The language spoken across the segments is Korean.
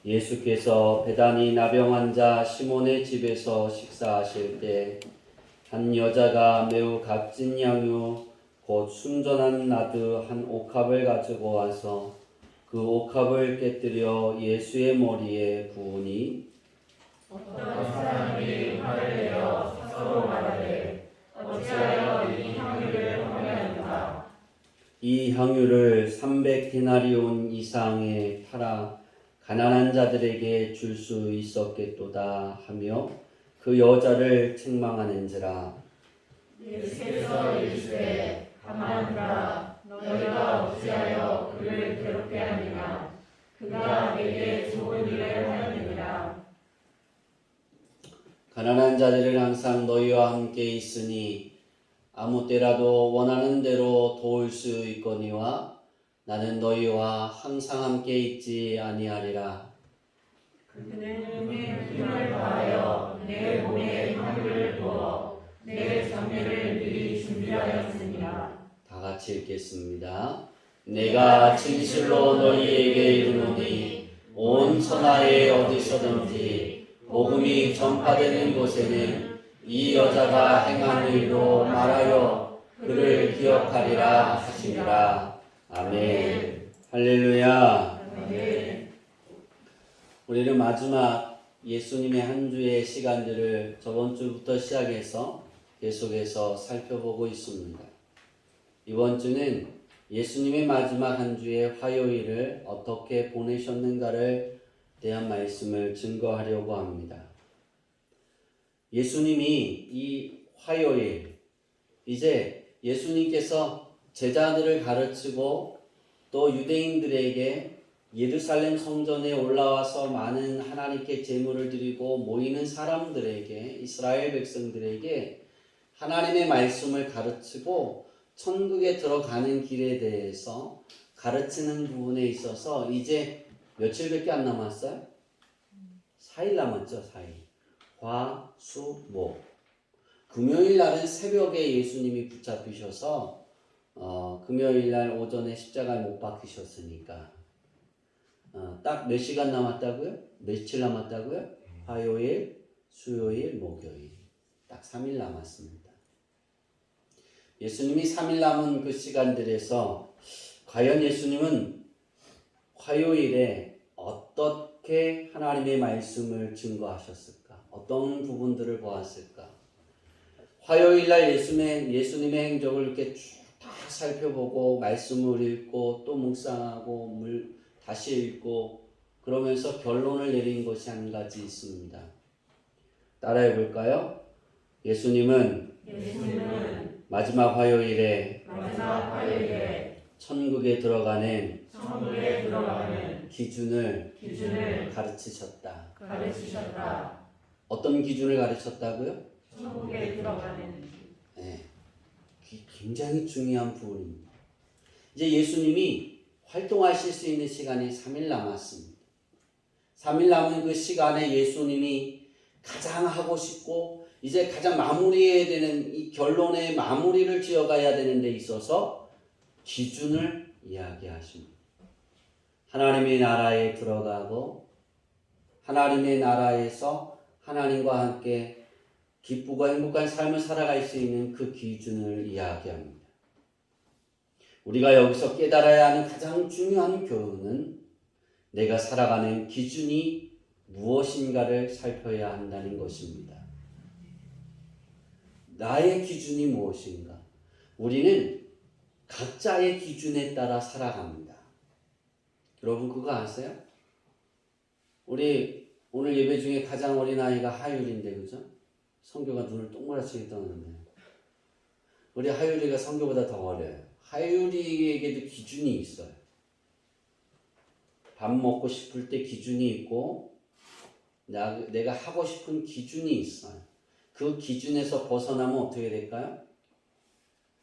예수께서 베다니 나병 환자 시몬의 집에서 식사하실 때 한 여자가 매우 값진 양유 곧 순전한 나드 한 옥합을 가지고 와서 그 옥합을 깨뜨려 예수의 머리에 부으니 어떤 사람이 화를 내어 서로 말하되 어찌하여 이 향유를 판매하는가. 이 향유를 300데나리온 이상에 팔아 가난한 자들에게 줄 수 있었겠도다 하며 그 여자를 책망하는지라. 예수께서 이르시되 가만하라. 너희가 어찌하여 그를 괴롭게 하느냐. 그가 내게 좋은 일을 하였느니라. 가난한 자들은 항상 너희와 함께 있으니 아무 때라도 원하는 대로 도울 수 있거니와 나는 너희와 항상 함께 있지 아니하리라. 그는 힘을 다하여 내 몸에 향유를 부어 내 장례를 미리 준비하였습니다. 다 같이 읽겠습니다. 내가 진실로 너희에게 이르노니 온 천하에 어디서든지 복음이 전파되는 곳에는 이 여자가 행한 일로 말하여 그를 기억하리라 하시니라. 아멘. 할렐루야. 우리는 마지막 예수님의 한 주의 시간들을 저번 주부터 시작해서 계속해서 살펴보고 있습니다. 이번 주는 예수님의 마지막 한 주의 화요일을 어떻게 보내셨는가를 대한 말씀을 증거하려고 합니다. 예수님이 이 화요일, 이제 예수님께서 제자들을 가르치고 또 유대인들에게 예루살렘 성전에 올라와서 많은 하나님께 제물을 드리고 모이는 사람들에게, 이스라엘 백성들에게 하나님의 말씀을 가르치고 천국에 들어가는 길에 대해서 가르치는 부분에 있어서 이제 며칠밖에 안 남았어요? 4일 남았죠. 4일. 화, 수, 목. 금요일 날은 새벽에 예수님이 붙잡히셔서 금요일 날 오전에 십자가에 못 박히셨으니까 딱 몇 시간 남았다고요? 며칠 남았다고요? 화요일, 수요일, 목요일. 딱 3일 남았습니다. 예수님이 3일 남은 그 시간들에서 과연 예수님은 화요일에 어떻게 하나님의 말씀을 증거하셨을까? 어떤 부분들을 보았을까? 화요일 날 예수님의 행적을 이렇게 쭉 다 살펴보고 말씀을 읽고 또 묵상하고 다시 읽고 그러면서 결론을 내린 것이 한 가지 있습니다. 따라해 볼까요? 예수님은 마지막 화요일에 천국에 들어가는 기준을 가르치셨다. 어떤 기준을 가르쳤다고요? 천국에 들어가는 네, 굉장히 중요한 부분입니다. 이제 예수님이 활동하실 수 있는 시간이 3일 남았습니다. 3일 남은 그 시간에 예수님이 가장 하고 싶고 이제 가장 마무리해야 되는 이 결론의 마무리를 지어가야 되는 데 있어서 기준을 이야기하십니다. 하나님의 나라에 들어가고 하나님의 나라에서 하나님과 함께 기쁘고 행복한 삶을 살아갈 수 있는 그 기준을 이야기합니다. 우리가 여기서 깨달아야 하는 가장 중요한 교훈은 내가 살아가는 기준이 무엇인가를 살펴야 한다는 것입니다. 나의 기준이 무엇인가? 우리는 각자의 기준에 따라 살아갑니다. 여러분 그거 아세요? 우리 오늘 예배 중에 가장 어린 아이가 하율인데 그죠? 성교가 눈을 동그랗게 떠는데 우리 하율이가 성교보다 더 어려요. 하율이에게도 기준이 있어요. 밥 먹고 싶을 때 기준이 있고 내가 하고 싶은 기준이 있어요. 그 기준에서 벗어나면 어떻게 될까요?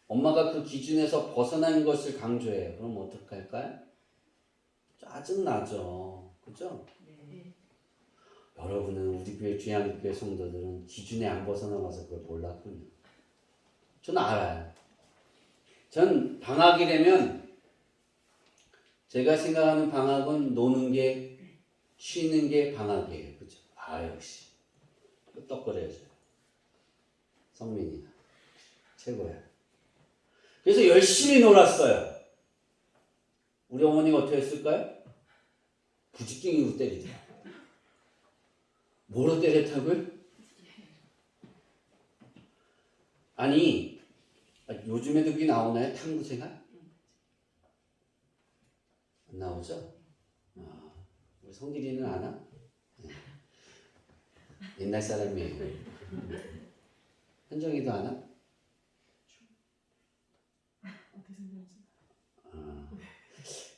엄마가 그 기준에서 벗어난 것을 강조해요. 그럼 어떻게 할까요? 짜증나죠. 그죠? 네. 여러분은 우리 교회 주양교회 성도들은 기준에 안 벗어나가서 그걸 몰랐군요. 저는 알아요. 전 방학이 되면 제가 생각하는 방학은 노는 게 쉬는 게 방학이에요. 그죠? 역시 끄떡거려져요. 성민이가 최고야. 그래서 열심히 놀았어요. 우리 어머니가 어떻게 했을까요? 부지깽이로 때리더라고요. 뭐로 때렸다고요? 아니, 요즘에도 그게 나오나요? 탐구생활? 안 나오죠? 우리 성길이는 아나? 네. 옛날 사람이에요. 현정이도 아나?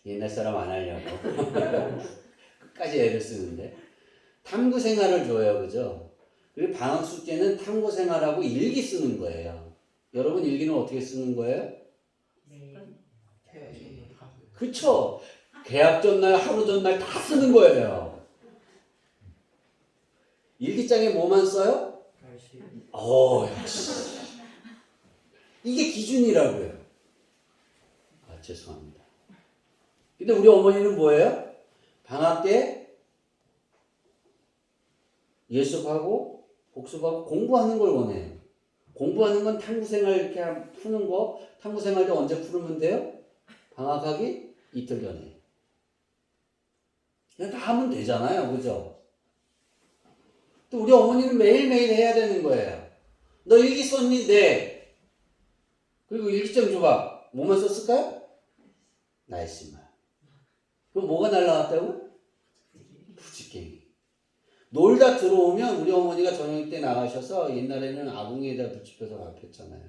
옛날 사람 안 하려고 끝까지 애를 쓰는데 탐구 생활을 줘요, 그죠? 그리고 방학 숙제는 탐구 생활하고 일기 쓰는 거예요. 여러분 일기는 어떻게 쓰는 거예요? 그쵸? 개학 전날, 하루 전날 다 쓰는 거예요. 일기장에 뭐만 써요? 역시 이게 기준이라고요. 죄송합니다. 근데 우리 어머니는 뭐예요? 방학 때 예습하고 복습하고 공부하는 걸 원해요. 공부하는 건 탐구생활 이렇게 푸는 거, 탐구생활도 언제 풀으면 돼요? 방학하기 이틀 전에. 그냥 다 하면 되잖아요. 그죠? 또 우리 어머니는 매일매일 해야 되는 거예요. 너 일기 썼니? 네. 그리고 일기장 줘봐. 뭐만 썼을까요? 날씨만. 그럼 뭐가 날라갔다고? 부지깽이. 놀다 들어오면 우리 어머니가 저녁 때 나가셔서 옛날에는 아궁이에다 붙여서 밥했잖아요.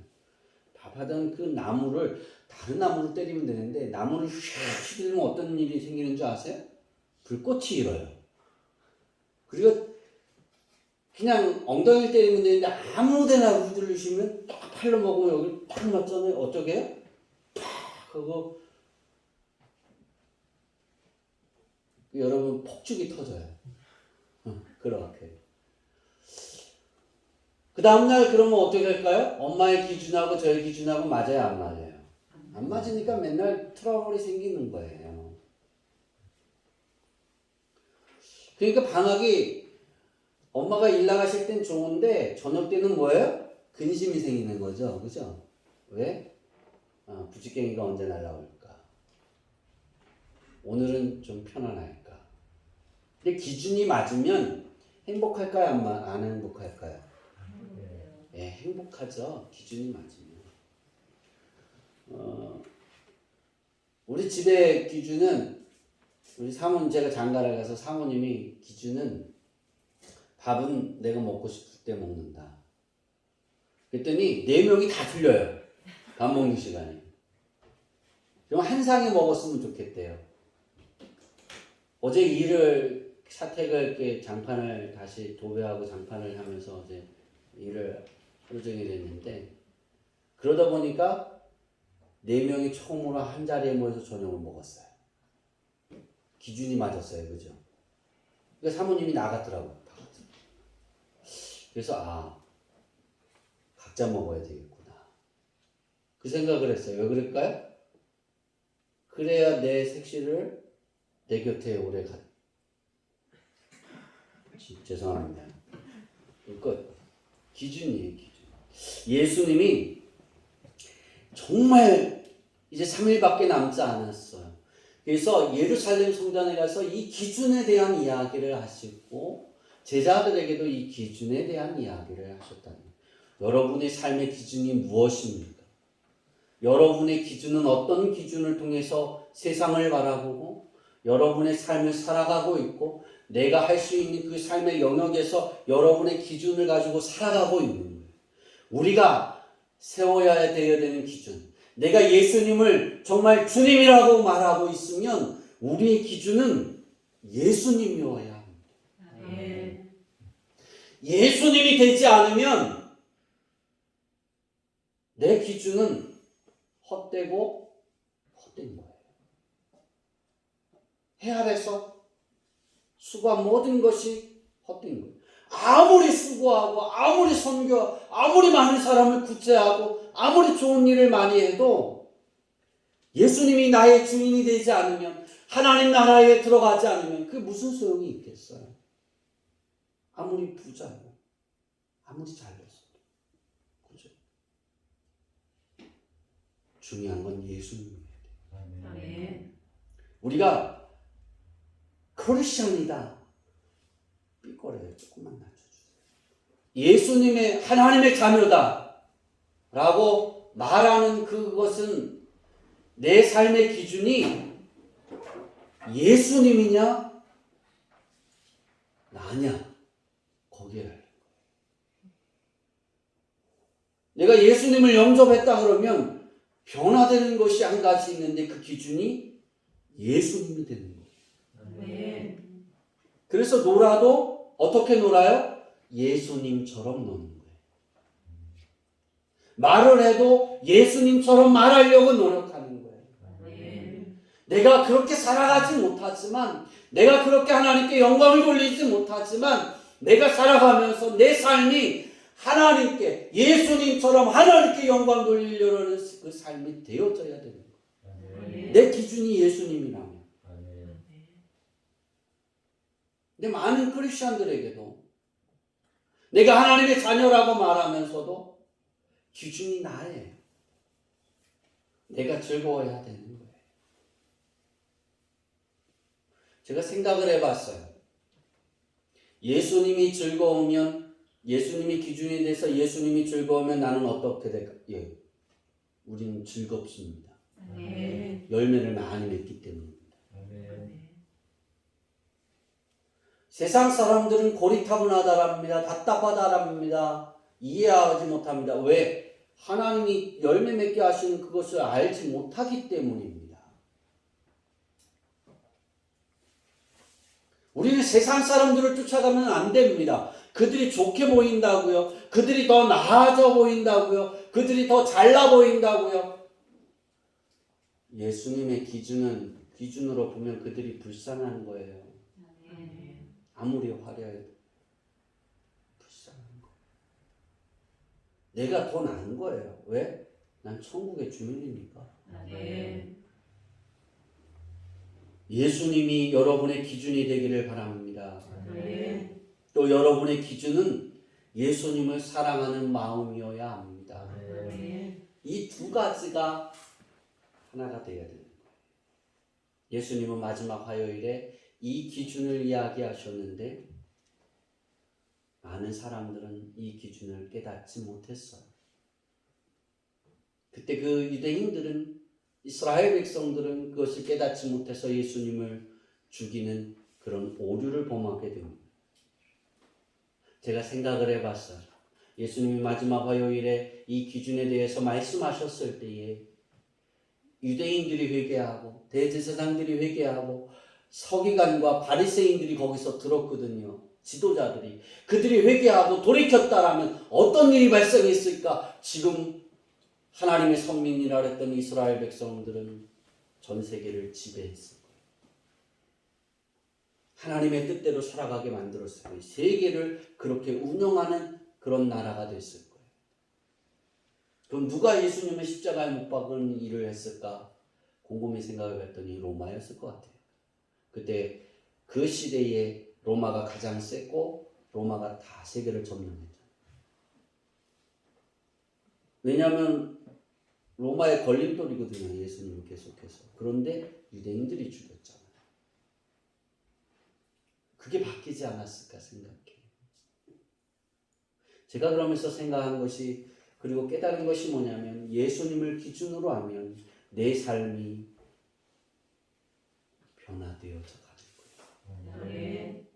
밥하던 그 나무를 다른 나무를 때리면 되는데 나무를 휙 휘두르면 어떤 일이 생기는 줄 아세요? 불꽃이 일어요. 그리고 그냥 엉덩이를 때리면 되는데 아무 데나 휘두르시면 딱 팔로 먹으면 여기 딱 맞잖아요. 어떻게 해요? 팍 하고 여러분 폭죽이 터져요. 그렇게. 그 다음날 그러면 어떻게 될까요? 엄마의 기준하고 저의 기준하고 맞아요, 안 맞아요? 안 맞으니까 맨날 트러블이 생기는 거예요. 그러니까 방학이 엄마가 일 나가실 땐 좋은데 저녁 때는 뭐예요? 근심이 생기는 거죠. 그죠? 왜? 부지깽이가 언제 날라올까? 오늘은 좀 편안할까? 근데 기준이 맞으면 행복할까요? 안 행복할까요? 예, 행복하죠. 기준이 맞으면. 우리 집의 기준은 우리 제가 장가를 가서 사모님이 기준은 밥은 내가 먹고 싶을 때 먹는다. 그랬더니 4명이 다 틀려요. 밥 먹는 시간이. 그럼 한 상이 먹었으면 좋겠대요. 어제 사택을 이렇게 장판을 다시 도배하고 장판을 하면서 어제 일을 하루 종일 했는데 그러다 보니까 4명이 처음으로 한 자리에 모여서 저녁을 먹었어요. 기준이 맞았어요. 그죠? 그러니까 사모님이 나갔더라고요. 그래서 각자 먹어야 되겠구나. 그 생각을 했어요. 왜 그럴까요? 그래야 내 색시를 내 곁에 오래 죄송합니다. 그러니까 기준이에요. 기준. 예수님이 정말 이제 3일밖에 남지 않았어요. 그래서 예루살렘 성전에 가서 이 기준에 대한 이야기를 하시고 제자들에게도 이 기준에 대한 이야기를 하셨다는 거예요. 여러분의 삶의 기준이 무엇입니까? 여러분의 기준은 어떤 기준을 통해서 세상을 바라보고 여러분의 삶을 살아가고 있고 내가 할 수 있는 그 삶의 영역에서 여러분의 기준을 가지고 살아가고 있는 거예요. 우리가 세워야 되는 기준. 내가 예수님을 정말 주님이라고 말하고 있으면 우리의 기준은 예수님이어야 합니다. 예수님이 되지 않으면 내 기준은 헛되고 헛된 거예요. 해 아래서 수고한 모든 것이 헛된 거예요. 아무리 수고하고 아무리 선교하고 아무리 많은 사람을 구제하고 아무리 좋은 일을 많이 해도 예수님이 나의 주인이 되지 않으면 하나님 나라에 들어가지 않으면 그게 무슨 소용이 있겠어요? 아무리 부자고 아무리 잘났어도. 그죠? 중요한 건 예수님이에요. 아멘. 우리가 크리스천이다 삐거려요. 조금만 낮춰주세요. 예수님의 하나님의 자녀다 라고 말하는 그것은 내 삶의 기준이 예수님이냐 나냐 거기에 달린 거예요. 내가 예수님을 영접했다 그러면 변화되는 것이 한 가지 있는데 그 기준이 예수님이 되는 거예요. 아멘. 그래서 놀아도 어떻게 놀아요? 예수님처럼 노는 거예요. 말을 해도 예수님처럼 말하려고 노력하는 거예요. 아멘. 내가 그렇게 살아가지 못하지만, 내가 그렇게 하나님께 영광을 돌리지 못하지만, 내가 살아가면서 내 삶이 하나님께, 예수님처럼 하나님께 영광 돌리려는 그 삶이 되어져야 되는 거예요. 아멘. 내 기준이 예수님이라면. 근데 많은 크리스천들에게도 내가 하나님의 자녀라고 말하면서도 기준이 나예요. 내가 즐거워야 되는 거예요. 제가 생각을 해봤어요. 예수님이 즐거우면, 예수님이 기준이 돼서 예수님이 즐거우면 나는 어떻게 될까? 예, 우리는 즐겁습니다. 아멘. 열매를 많이 맺기 때문입니다. 아멘. 세상 사람들은 고리타분하다랍니다. 답답하다랍니다. 이해하지 못합니다. 왜? 하나님이 열매 맺게 하시는 그것을 알지 못하기 때문입니다. 우리는 세상 사람들을 쫓아가면 안 됩니다. 그들이 좋게 보인다고요. 그들이 더 나아져 보인다고요. 그들이 더 잘나 보인다고요. 예수님의 기준으로 보면 그들이 불쌍한 거예요. 아멘. 아무리 화려해도 불쌍한 거. 내가 더 나은 거예요. 왜? 난 천국의 주민이니까. 아멘. 예수님이 여러분의 기준이 되기를 바랍니다. 아멘. 또 여러분의 기준은 예수님을 사랑하는 마음이어야 합니다. 아멘. 이 두 가지가 하나가 되어야 되는 거예요. 예수님은 마지막 화요일에 이 기준을 이야기하셨는데 많은 사람들은 이 기준을 깨닫지 못했어요. 그때 그 유대인들은, 이스라엘 백성들은 그것을 깨닫지 못해서 예수님을 죽이는 그런 오류를 범하게 됩니다. 제가 생각을 해봤어요. 예수님이 마지막 화요일에 이 기준에 대해서 말씀하셨을 때에 유대인들이 회개하고 대제사장들이 회개하고 서기관과 바리새인들이 거기서 들었거든요. 지도자들이. 그들이 회개하고 돌이켰다라면 어떤 일이 발생했을까? 지금 하나님의 선민이라 했던 이스라엘 백성들은 전 세계를 지배했을 거예요. 하나님의 뜻대로 살아가게 만들었을 거예요. 세계를 그렇게 운영하는 그런 나라가 됐을 거예요. 그럼 누가 예수님을 십자가에 못 박은 일을 했을까? 곰곰이 생각해 봤더니 로마였을 것 같아요. 그때 그 시대에 로마가 가장 셌고 로마가 다 세계를 점령했잖아요. 왜냐하면 로마의 걸림돌이거든요. 예수님을 계속해서. 그런데 유대인들이 죽였잖아요. 그게 바뀌지 않았을까 생각해요. 제가 그러면서 생각하는 것이, 그리고 깨달은 것이 뭐냐면, 예수님을 기준으로 하면 내 삶이 변화되어져 가는 거예요. 아멘.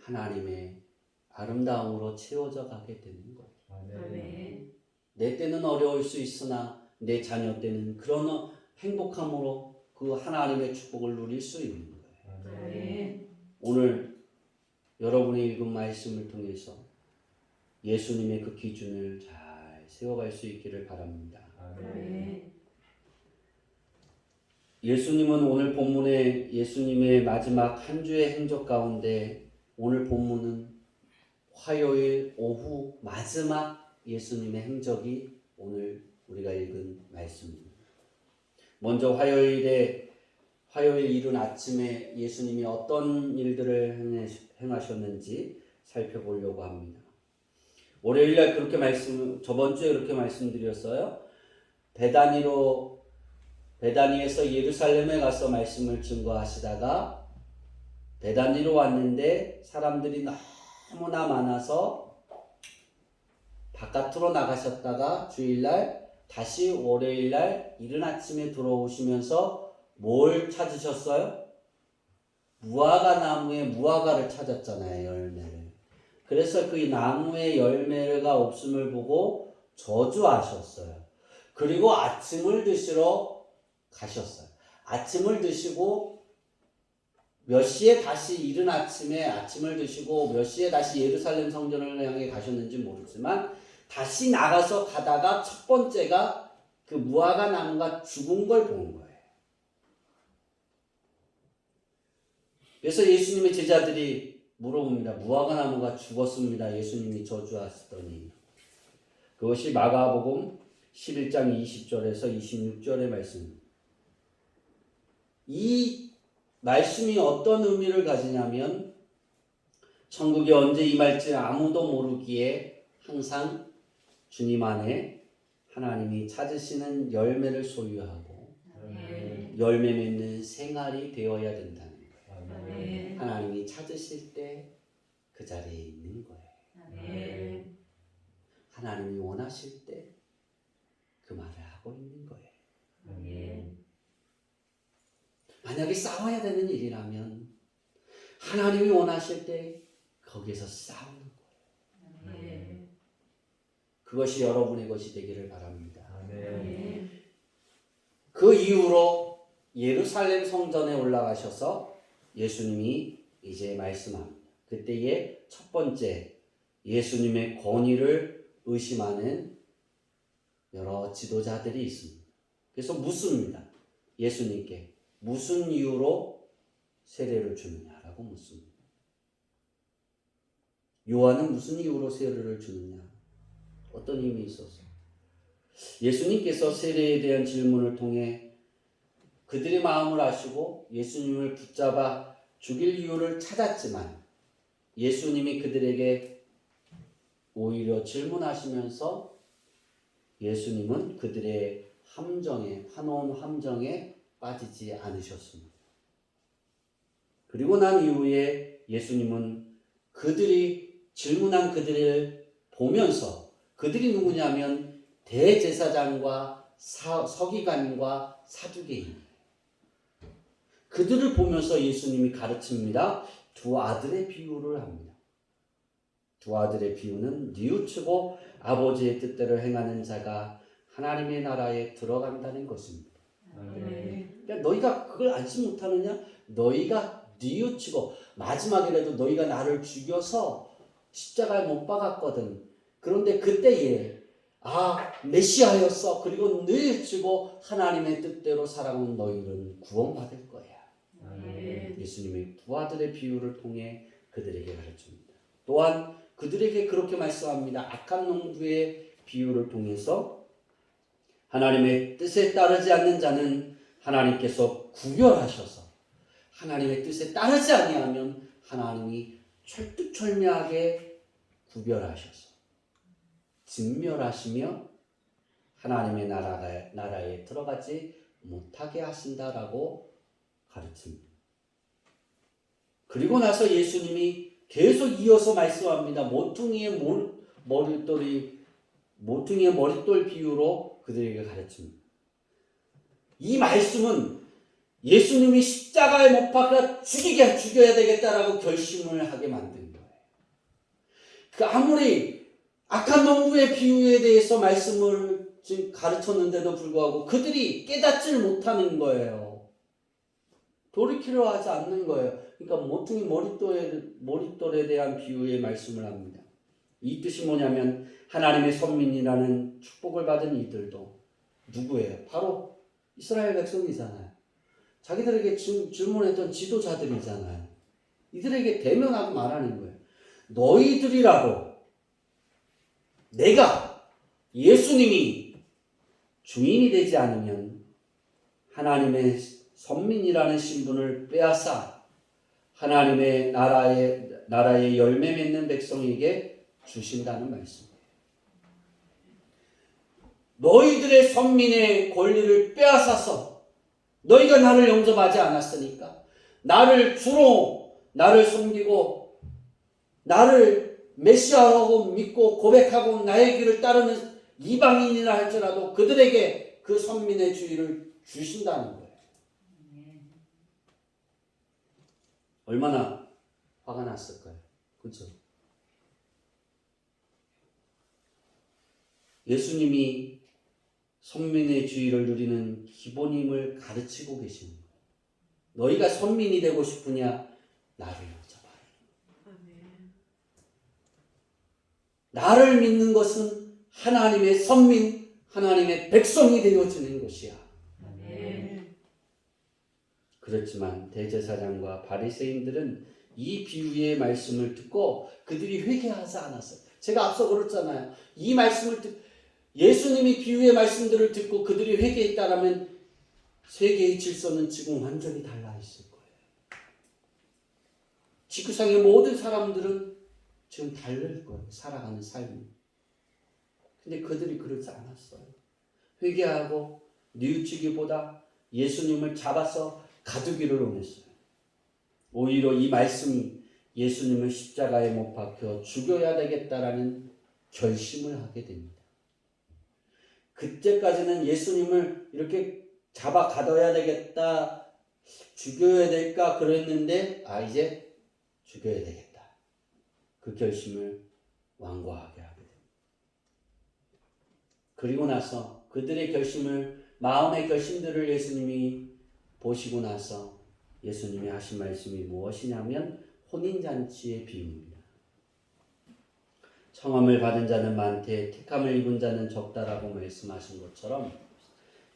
하나님의 아름다움으로 채워져 가게 되는 거예요. 아멘. 내 때는 어려울 수 있으나 내 자녀 때는 그런 행복함으로 그 하나님의 축복을 누릴 수 있는 거예요. 아멘. 오늘 여러분이 읽은 말씀을 통해서 예수님의 그 기준을 잘 세워갈 수 있기를 바랍니다. 아멘. 예수님은 오늘 본문에 예수님의 마지막 한 주의 행적 가운데 오늘 본문은 화요일 오후 마지막 예수님의 행적이 오늘 우리가 읽은 말씀입니다. 먼저 화요일 이른 아침에 예수님이 어떤 일들을 행하셨는지 살펴보려고 합니다. 월요일날 저번 주에 그렇게 말씀드렸어요. 베다니에서 예루살렘에 가서 말씀을 증거하시다가 베다니로 왔는데 사람들이 너무나 많아서 바깥으로 나가셨다가 주일날 다시 월요일날 이른 아침에 들어오시면서 뭘 찾으셨어요? 무화과 나무에 무화과를 찾았잖아요, 열매를. 그래서 그 나무에 열매가 없음을 보고 저주하셨어요. 그리고 아침을 드시러 가셨어요. 아침을 드시고 몇 시에 다시 이른 아침에 아침을 드시고 몇 시에 다시 예루살렘 성전을 향해 가셨는지 모르지만 다시 나가서 가다가 첫 번째가 그 무화과 나무가 죽은 걸 본 거예요. 그래서 예수님의 제자들이 물어봅니다. 무화과 나무가 죽었습니다. 예수님이 저주하시더니. 그것이 마가복음 11장 20절에서 26절의 말씀입니다. 이 말씀이 어떤 의미를 가지냐면 천국이 언제 임할지 아무도 모르기에 항상 주님 안에 하나님이 찾으시는 열매를 소유하고 열매 맺는 생활이 되어야 된다는 거예요. 하나님이 찾으실 때 그 자리에 있는 거예요. 하나님이 원하실 때 그 말을 하고 있는 거예요. 만약에 싸워야 되는 일이라면 하나님이 원하실 때 거기에서 싸우는 거예요. 그것이 여러분의 것이 되기를 바랍니다. 그 이후로 예루살렘 성전에 올라가셔서 예수님이 이제 말씀합니다. 그때의 첫 번째 예수님의 권위를 의심하는 여러 지도자들이 있습니다. 그래서 묻습니다. 예수님께 무슨 이유로 세례를 주느냐라고 묻습니다. 요한은 무슨 이유로 세례를 주느냐? 어떤 힘이 있어서? 예수님께서 세례에 대한 질문을 통해 그들의 마음을 아시고 예수님을 붙잡아 죽일 이유를 찾았지만 예수님이 그들에게 오히려 질문하시면서 예수님은 그들의 파놓은 함정에 빠지지 않으셨습니다. 그리고 난 이후에 예수님은 그들이 질문한 그들을 보면서 그들이 누구냐면 대제사장과 서기관과 사두개인 그들을 보면서 예수님이 가르칩니다. 두 아들의 비유를 합니다. 두 아들의 비유는 뉘우치고 아버지의 뜻대로 행하는 자가 하나님의 나라에 들어간다는 것입니다. 그러니까 너희가 그걸 알지 못하느냐? 너희가 뉘우치고 마지막이라도 너희가 나를 죽여서 십자가에 못 박았거든. 그런데 그때에 메시아였어. 그리고 뉘우치고 하나님의 뜻대로 살아온 너희는 구원받을 거야. 예수님의 두 아들의 비유를 통해 그들에게 가르칩니다. 또한 그들에게 그렇게 말씀합니다. 악한 농부의 비유를 통해서 하나님의 뜻에 따르지 않는 자는 하나님께서 구별하셔서 하나님의 뜻에 따르지 아니하면 하나님이 철두철미하게 구별하셔서 진멸하시며 하나님의 나라에 들어가지 못하게 하신다라고 가르칩니다. 그리고 나서 예수님이 계속 이어서 말씀합니다. 모퉁이의 머릿돌 비유로 그들에게 가르칩니다. 이 말씀은 예수님이 십자가에 못 박아 죽여야 되겠다라고 결심을 하게 만든 거예요. 아무리 악한 농부의 비유에 대해서 말씀을 지금 가르쳤는데도 불구하고 그들이 깨닫지를 못하는 거예요. 돌이키려 하지 않는 거예요. 그러니까 모퉁이 머릿돌에 대한 비유의 말씀을 합니다. 이 뜻이 뭐냐면 하나님의 선민이라는 축복을 받은 이들도 누구예요? 바로 이스라엘 백성이잖아요. 자기들에게 질문했던 지도자들이잖아요. 이들에게 대면하고 말하는 거예요. 너희들이라도 내가 예수님이 주인이 되지 않으면 하나님의 선민이라는 신분을 빼앗아 하나님의 나라의 열매 맺는 백성에게 주신다는 말씀이에요. 너희들의 선민의 권리를 빼앗아서 너희가 나를 영접하지 않았으니까 나를 섬기고 나를 메시아라고 믿고 고백하고 나의 길을 따르는 이방인이라 할지라도 그들에게 그 선민의 주의를 주신다는 거예요. 얼마나 화가 났을까요? 그렇죠? 예수님이 선민의 주의를 누리는 기본임을 가르치고 계시는 거예요. 너희가 선민이 되고 싶으냐? 나를 영접하라. 나를 믿는 것은 하나님의 선민, 하나님의 백성이 되어지는 것이야. 그렇지만 대제사장과 바리새인들은 이 비유의 말씀을 듣고 그들이 회개하지 않았어요. 제가 앞서 그랬잖아요. 이 말씀을 예수님이 비유의 말씀들을 듣고 그들이 회개했다라면 세계의 질서는 지금 완전히 달라 있을 거예요. 지구상의 모든 사람들은 지금 다를 거예요. 살아가는 삶이. 근데 그들이 그러지 않았어요. 회개하고 뉘우치기보다 예수님을 잡아서 가두기를 원했어요. 오히려 이 말씀이 예수님을 십자가에 못 박혀 죽여야 되겠다라는 결심을 하게 됩니다. 그때까지는 예수님을 이렇게 잡아 가둬야 되겠다, 죽여야 될까 그랬는데 이제 죽여야 되겠다. 그 결심을 완고하게 하게 됩니다. 그리고 나서 그들의 마음의 결심들을 예수님이 보시고 나서 예수님이 하신 말씀이 무엇이냐면 혼인잔치의 비유입니다. 청함을 받은 자는 많되 택함을 입은 자는 적다라고 말씀하신 것처럼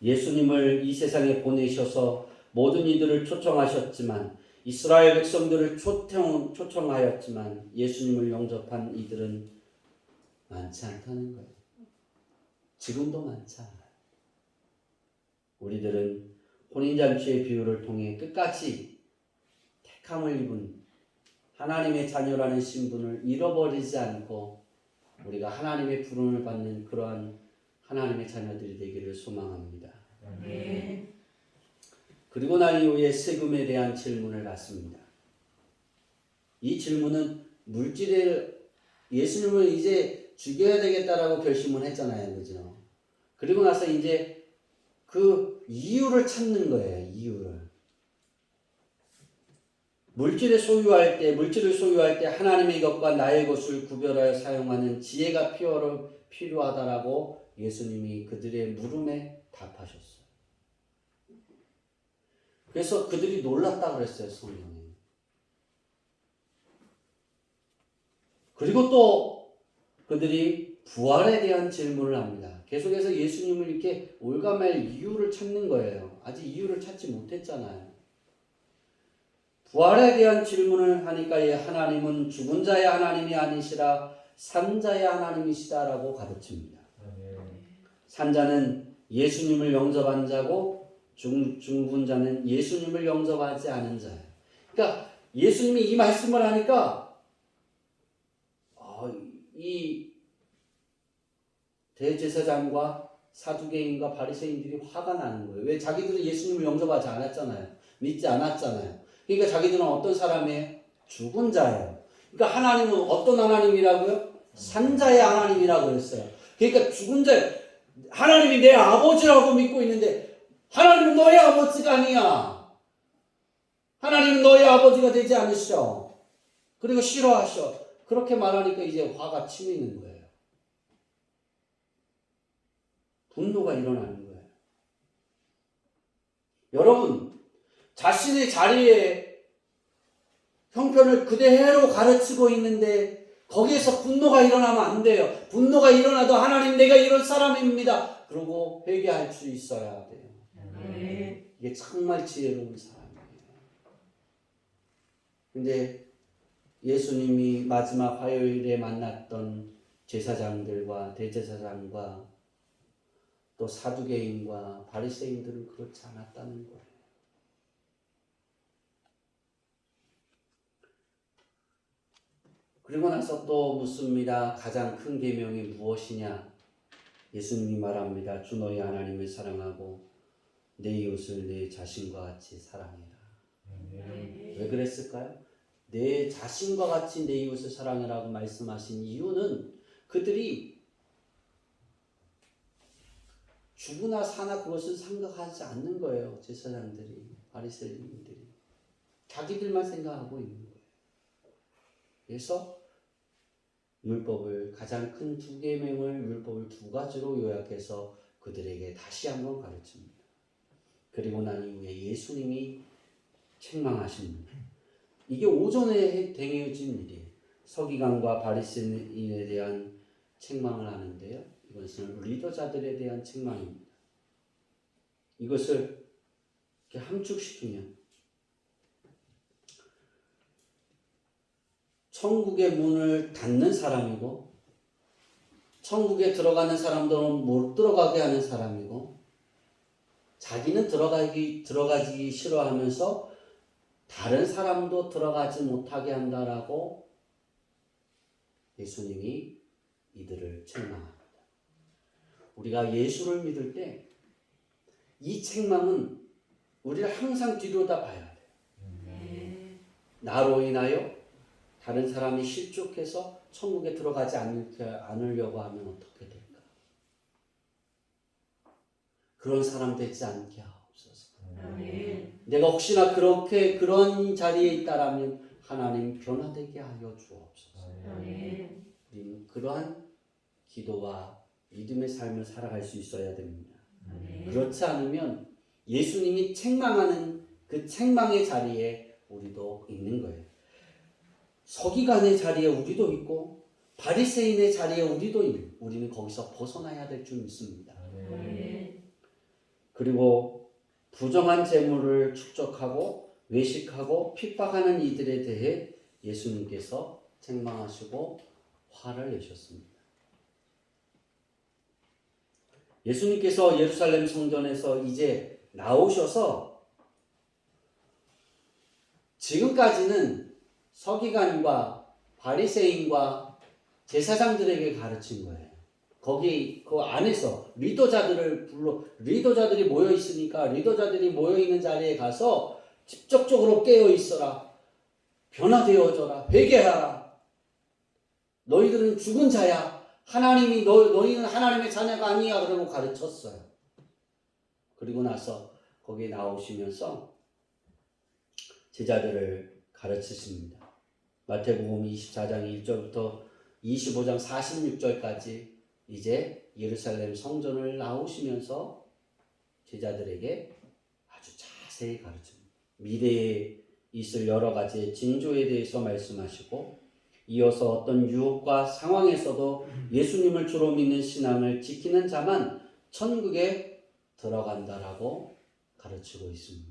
예수님을 이 세상에 보내셔서 모든 이들을 초청하셨지만 이스라엘 백성들을 초청하였지만 예수님을 영접한 이들은 많지 않다는 거예요. 지금도 많지 않아요. 우리들은 혼인잔치의 비유를 통해 끝까지 택함을 입은 하나님의 자녀라는 신분을 잃어버리지 않고 우리가 하나님의 부름을 받는 그러한 하나님의 자녀들이 되기를 소망합니다. 그리고 난 이후에 세금에 대한 질문을 받습니다. 이 질문은 예수님을 이제 죽여야 되겠다라고 결심을 했잖아요. 그죠? 그리고 나서 이제 그 이유를 찾는 거예요. 이유를. 물질을 소유할 때 하나님의 것과 나의 것을 구별하여 사용하는 지혜가 필요하다라고 예수님이 그들의 물음에 답하셨어요. 그래서 그들이 놀랐다 그랬어요. 성경에. 그리고 또 그들이 부활에 대한 질문을 합니다. 계속해서 예수님을 이렇게 올가매할 이유를 찾는 거예요. 아직 이유를 찾지 못했잖아요. 부활에 대한 질문을 하니까 하나님은 죽은 자의 하나님이 아니시라 산 자의 하나님이시다라고 가르칩니다. 산 자는 예수님을 영접한 자고 죽은 자는 예수님을 영접하지 않은 자예요. 그러니까 예수님이 이 말씀을 하니까 이 대제사장과 사두개인과 바리새인들이 화가 나는 거예요. 왜? 자기들은 예수님을 영접하지 않았잖아요. 믿지 않았잖아요. 그러니까 자기들은 어떤 사람이에요? 죽은 자예요. 그러니까 하나님은 어떤 하나님이라고요? 산자의 하나님이라고 했어요. 그러니까 죽은 자, 하나님이 내 아버지라고 믿고 있는데 하나님은 너의 아버지가 아니야. 하나님은 너의 아버지가 되지 않으셔. 그리고 싫어하셔. 그렇게 말하니까 이제 화가 치미는 거예요. 분노가 일어나는 거예요. 여러분, 자신의 자리에 형편을 그대로 가르치고 있는데 거기에서 분노가 일어나면 안 돼요. 분노가 일어나도 하나님 내가 이런 사람입니다. 그러고 회개할 수 있어야 돼요. 이게 정말 지혜로운 사람이에요. 근데 예수님이 마지막 화요일에 만났던 제사장들과 대제사장과 또 사두개인과 바리새인들은 그렇지 않았다는 거예요. 그리고 나서 또 묻습니다. 가장 큰 계명이 무엇이냐? 예수님이 말합니다. 주 너희 하나님을 사랑하고 내 이웃을 내 자신과 같이 사랑해라. 왜 그랬을까요? 내 자신과 같이 내 이웃을 사랑해라고 말씀하신 이유는 그들이 죽으나 사나 그것을 생각하지 않는 거예요. 제사장들이, 바리새인들이 자기들만 생각하고 있는 거예요. 그래서 율법을 가장 큰 두 계명을 율법을 두 가지로 요약해서 그들에게 다시 한번 가르칩니다. 그리고 난 이후에 예수님이 책망하십니다. 이게 오전에 행해진 일이에요. 서기관과 바리새인에 대한 책망을 하는데요. 이것은 리더자들에 대한 책망입니다. 이것을 이렇게 함축시키면 천국의 문을 닫는 사람이고 천국에 들어가는 사람들은 못 들어가게 하는 사람이고 자기는 들어가기 싫어하면서 다른 사람도 들어가지 못하게 한다라고 예수님이 이들을 책망합니다. 우리가 예수를 믿을 때 이 책망은 우리를 항상 뒤로다 봐야 돼요. 나로 인하여 다른 사람이 실족해서 천국에 들어가지 않으려고 하면 어떻게 될까? 그런 사람 되지 않게 하옵소서. 내가 혹시나 그런 자리에 있다라면 하나님 변화되게 하여 주옵소서. 우리는 그러한 기도와 믿음의 삶을 살아갈 수 있어야 됩니다. 그렇지 않으면 예수님이 책망하는 그 책망의 자리에 우리도 있는 거예요. 서기관의 자리에 우리도 있고 바리새인의 자리에 우리도 있는, 우리는 거기서 벗어나야 될 줄 믿습니다. 그리고 부정한 재물을 축적하고 외식하고 핍박하는 이들에 대해 예수님께서 책망하시고 화를 내셨습니다. 예수님께서 예루살렘 성전에서 이제 나오셔서 지금까지는 서기관과 바리새인과 제사장들에게 가르친 거예요. 거기 그 안에서 리더자들이 모여 있으니까 리더자들이 모여 있는 자리에 가서 직접적으로 깨어 있어라. 변화되어져라. 회개하라. 너희들은 죽은 자야. 너희는 하나님의 자녀가 아니야. 그러고 가르쳤어요. 그리고 나서 거기에 나오시면서 제자들을 가르치십니다. 마태복음 24장 1절부터 25장 46절까지 이제 예루살렘 성전을 나오시면서 제자들에게 아주 자세히 가르칩니다. 미래에 있을 여러 가지의 징조에 대해서 말씀하시고 이어서 어떤 유혹과 상황에서도 예수님을 주로 믿는 신앙을 지키는 자만 천국에 들어간다라고 가르치고 있습니다.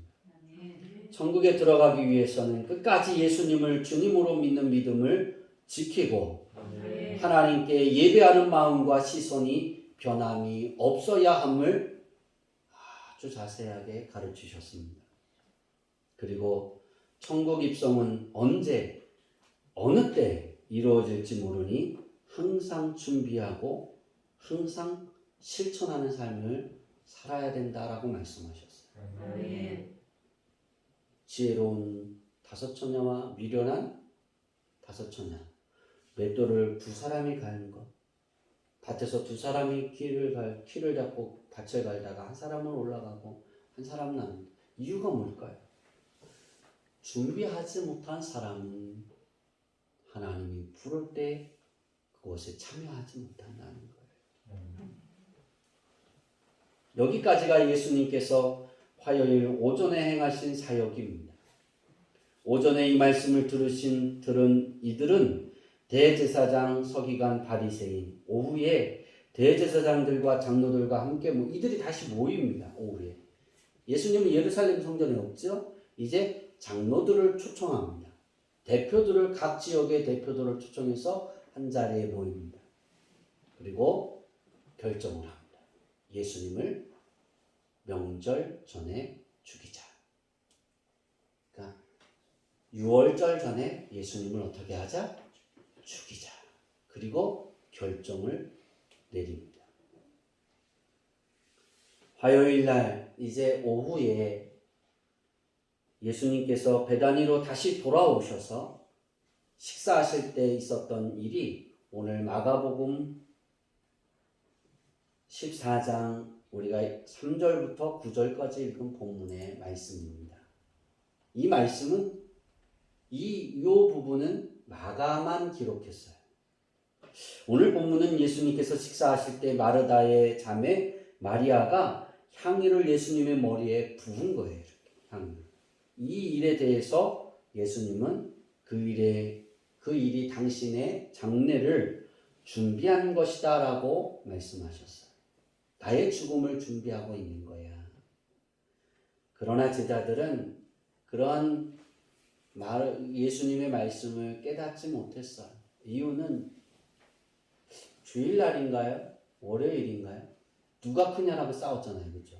천국에 들어가기 위해서는 끝까지 예수님을 주님으로 믿는 믿음을 지키고 하나님께 예배하는 마음과 시선이 변함이 없어야 함을 아주 자세하게 가르치셨습니다. 그리고 천국 입성은 언제 어느 때 이루어질지 모르니 항상 준비하고 항상 실천하는 삶을 살아야 된다라고 말씀하셨어요. 지혜로운 다섯 처녀와 미련한 다섯 처녀, 맷돌을 두 사람이 가는 것, 밭에서 두 사람이 키를 잡고 밭을 갈다가 한 사람은 올라가고 한 사람은 안. 이유가 뭘까요? 준비하지 못한 사람은 하나님이 부를 때 그것에 참여하지 못한다는 거예요. 여기까지가 예수님께서 화요일 오전에 행하신 사역입니다. 오전에 이 말씀을 들은 이들은 대제사장, 서기관, 바리새인, 오후에 대제사장들과 장로들과 함께 이들이 다시 모입니다. 오후에 예수님은 예루살렘 성전에 없죠. 이제 장로들을 초청합니다. 각 지역의 대표들을 초청해서 한 자리에 모입니다. 그리고 결정을 합니다. 예수님을 명절 전에 죽이자. 그러니까 6월절 전에 예수님을 어떻게 하자? 죽이자. 그리고 결정을 내립니다. 화요일 날 이제 오후에 예수님께서 베다니로 다시 돌아오셔서 식사하실 때 있었던 일이 오늘 마가복음 14장 우리가 3절부터 9절까지 읽은 본문의 말씀입니다. 이 말씀은 이 부분은 마가만 기록했어요. 오늘 본문은 예수님께서 식사하실 때 마르다의 자매 마리아가 향유를 예수님의 머리에 부은 거예요. 이렇게 향유. 이 일에 대해서 예수님은 그 일이 당신의 장례를 준비한 것이다 라고 말씀하셨어요. 나의 죽음을 준비하고 있는 거야. 그러나 제자들은 그러한 예수님의 말씀을 깨닫지 못했어요. 이유는 주일날인가요? 월요일인가요? 누가 크냐라고 싸웠잖아요. 그죠?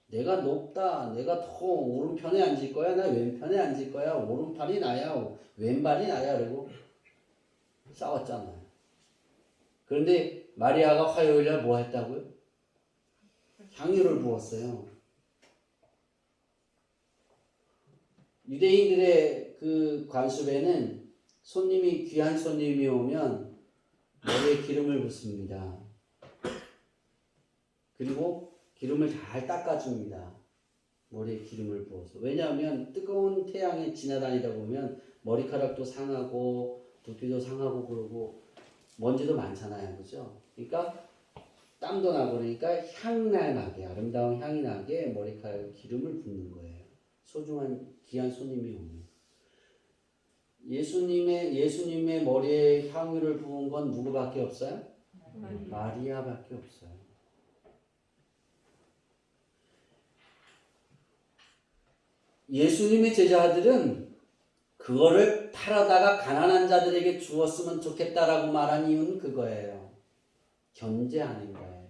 내가 높다. 내가 더 오른편에 앉을 거야. 나 왼편에 앉을 거야. 오른팔이 나야. 왼발이 나야. 그러고 싸웠잖아요. 그런데 마리아가 화요일날 뭐 했다고요? 향유를 부었어요. 유대인들의 그 관습에는 귀한 손님이 오면 머리에 기름을 붓습니다. 그리고 기름을 잘 닦아줍니다. 머리에 기름을 부어서. 왜냐하면 뜨거운 태양에 지나다니다 보면 머리카락도 상하고 두피도 상하고 그러고 먼지도 많잖아요. 그죠? 그러니까 땀도 나고 그러니까 향나게 아름다운 향이 나게 머리카락에 기름을 붓는 거예요. 소중한 귀한 손님이 오면. 예수님의 머리에 향유를 부은 건 누구밖에 없어요? 마리아밖에 없어요. 예수님의 제자들은 그거를 팔아다가 가난한 자들에게 주었으면 좋겠다라고 말한 이유는 그거예요. 견제하는 거예요.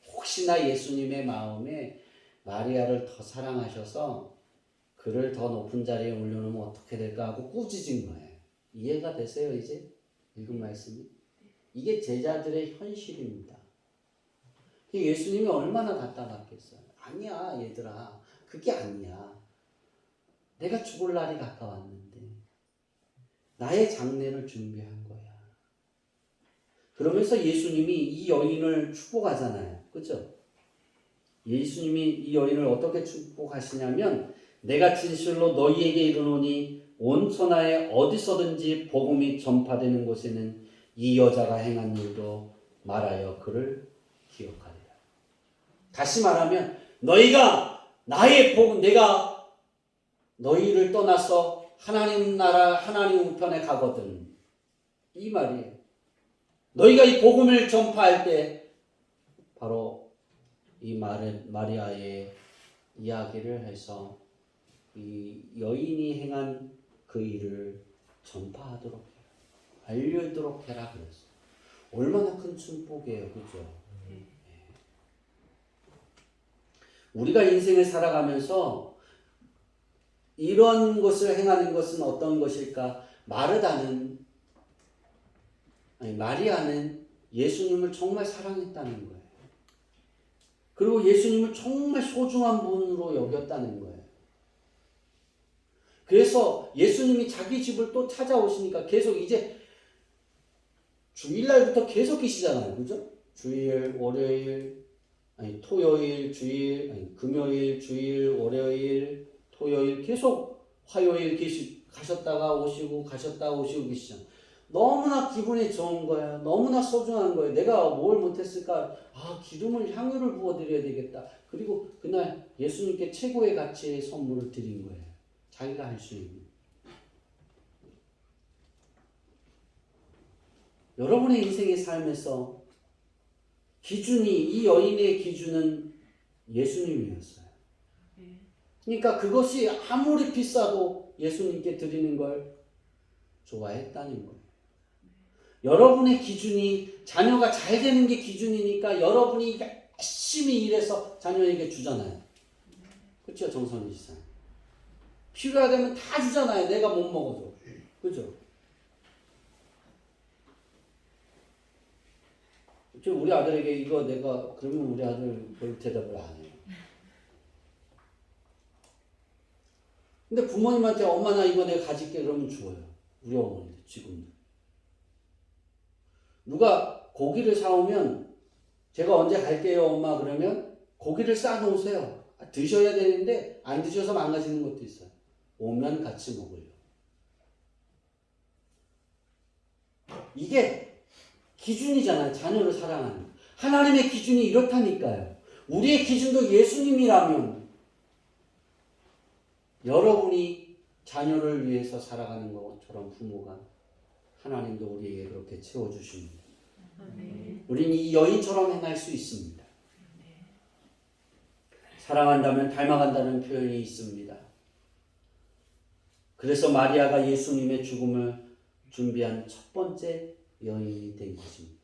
혹시나 예수님의 마음에 마리아를 더 사랑하셔서 그를 더 높은 자리에 올려놓으면 어떻게 될까 하고 꾸짖은 거예요. 이해가 되세요 이제? 읽은 말씀이? 이게 제자들의 현실입니다. 예수님이 얼마나 답답했겠어요. 아니야 얘들아. 그게 아니야. 내가 죽을 날이 가까웠는데 나의 장례를 준비한 거야. 그러면서 예수님이 이 여인을 축복하잖아요. 그렇죠? 예수님이 이 여인을 어떻게 축복하시냐면 내가 진실로 너희에게 이르노니 온 천하에 어디서든지 복음이 전파되는 곳에는 이 여자가 행한 일도 말하여 그를 기억하리라. 다시 말하면 너희가 나의 복음 내가 너희를 떠나서 하나님 나라 하나님 우편에 가거든. 이 말이에요. 너희가 이 복음을 전파할 때 바로 이 마리아의 이야기를 해서 이 여인이 행한 그 일을 전파하도록 해라. 알려도록 해라 그랬어요. 얼마나 큰 축복이에요. 그죠? 우리가 인생을 살아가면서 이런 것을 행하는 것은 어떤 것일까? 마리아는 예수님을 정말 사랑했다는 거예요. 그리고 예수님을 정말 소중한 분으로 여겼다는 거예요. 그래서 예수님이 자기 집을 또 찾아오시니까 계속 이제 주일날부터 계속 계시잖아요. 그죠? 주일, 월요일, 토요일, 주일, 금요일, 주일, 월요일, 토요일 계속 화요일 가셨다가 오시고 계시잖아요. 너무나 기분이 좋은 거예요. 너무나 소중한 거예요. 내가 뭘 못했을까? 기름을 향유를 부어드려야 되겠다. 그리고 그날 예수님께 최고의 가치의 선물을 드린 거예요. 자기가 할 수 있는. 여러분의 인생의 삶에서 이 여인의 기준은 예수님이었어요. 그러니까 그것이 아무리 비싸도 예수님께 드리는 걸 좋아했다는 거예요. 여러분의 기준이 자녀가 잘 되는 게 기준이니까 여러분이 열심히 일해서 자녀에게 주잖아요. 그렇죠? 정선희 지사. 필요하다면 다 주잖아요. 내가 못 먹어도. 그죠? 저 우리 아들에게 이거 내가 그러면 우리 아들 별 대답을 안 해요. 근데 부모님한테 엄마 나 이거 내가 가질게 그러면 줘요. 우리 어머니도 지금도. 누가 고기를 사오면 제가 언제 갈게요 엄마 그러면 고기를 싸놓으세요. 드셔야 되는데 안 드셔서 망가지는 것도 있어요. 오면 같이 먹으려. 이게 기준이잖아요. 자녀를 사랑하는. 하나님의 기준이 이렇다니까요. 우리의 기준도 예수님이라면 여러분이 자녀를 위해서 살아가는 것처럼 부모가 하나님도 우리에게 그렇게 채워주십니다. 우리는 이 여인처럼 행할 수 있습니다. 사랑한다면 닮아간다는 표현이 있습니다. 그래서 마리아가 예수님의 죽음을 준비한 첫 번째 여인이 된 것입니다.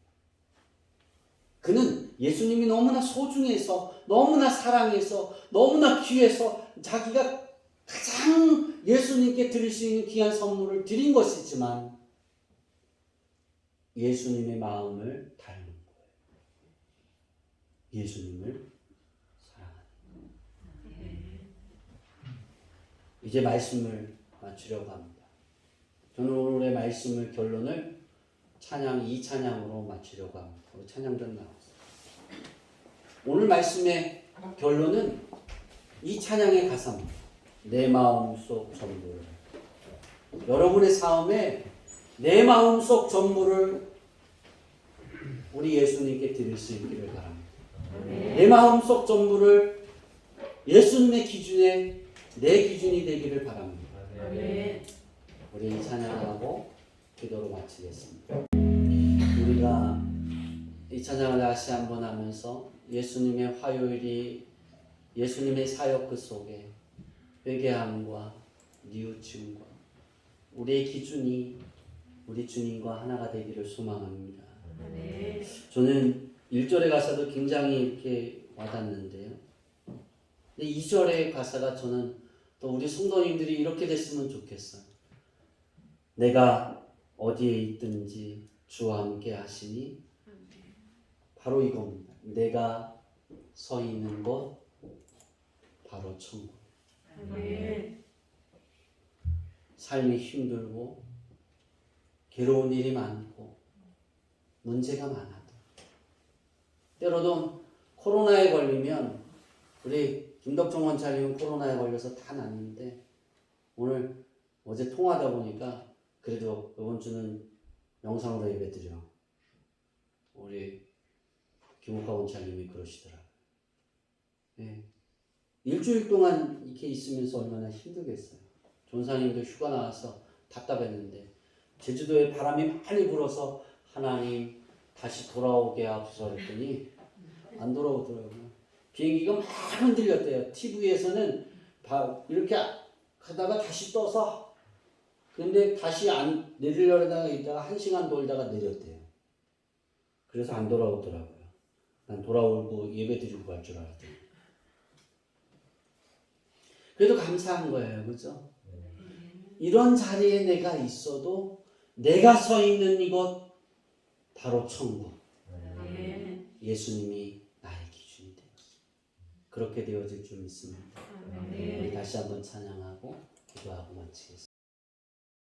그는 예수님이 너무나 소중해서 너무나 사랑해서 너무나 귀해서 자기가 가장 예수님께 드릴 수 있는 귀한 선물을 드린 것이지만 예수님의 마음을 닮은 거예요. 예수님을 사랑하는 거예요. 이제 말씀을 마치려고 합니다. 저는 오늘의 말씀을 결론을 찬양 2찬양으로 마치려고 합니다. 우리 찬양전 나왔어요. 오늘 말씀의 결론은 이 찬양의 가사입니다. 내 마음속 전부를. 여러분의 삶에 내 마음속 전부를 우리 예수님께 드릴 수 있기를 바랍니다. 내 마음속 전부를 예수님의 기준에 내 기준이 되기를 바랍니다. 우리 이 찬양하고 기도로 마치겠습니다. 우리가 이 찬양을 다시 한번 하면서 예수님의 화요일이 예수님의 사역 그 속에 회개함과 뉘우침과 우리의 기준이 우리 주님과 하나가 되기를 소망합니다. 저는 1절의 가사도 굉장히 이렇게 와닿는데요. 근데 2절의 가사가 저는 또 우리 성도님들이 이렇게 됐으면 좋겠어요. 내가 어디에 있든지 주와 함께 하시니 바로 이겁니다. 내가 서 있는 곳 바로 천국. 삶이 힘들고 괴로운 일이 많고 문제가 많아도 때로도 코로나에 걸리면 우리 김덕종 원장님은 코로나에 걸려서 다 낫는데 오늘 어제 통화하다 보니까 그래도 이번 주는 영상으로 예배드려. 우리 김옥하 원장님이 그러시더라고요. 네. 일주일 동안 이렇게 있으면서 얼마나 힘들겠어요. 전사님도 휴가 나와서 답답했는데 제주도에 바람이 많이 불어서 하나님 다시 돌아오게 하소서 했더니 안 돌아오더라고요. 비행기가 막 흔들렸대요. TV에서는 이렇게 하다가 다시 떠서 근데 다시 안 내리려다가 있다가 1시간 돌다가 내렸대요. 그래서 안 돌아오더라고요. 난 돌아오고 예배 드리고 갈 줄 알았더니. 그래도 감사한 거예요. 그죠? 이런 자리에 내가 있어도 내가 서 있는 이곳 바로 천국. 예수님이 나의 기준이 됩니다. 그렇게 되어질 줄 믿습니다. 우리 다시 한번 찬양하고 기도하고 마치겠습니다.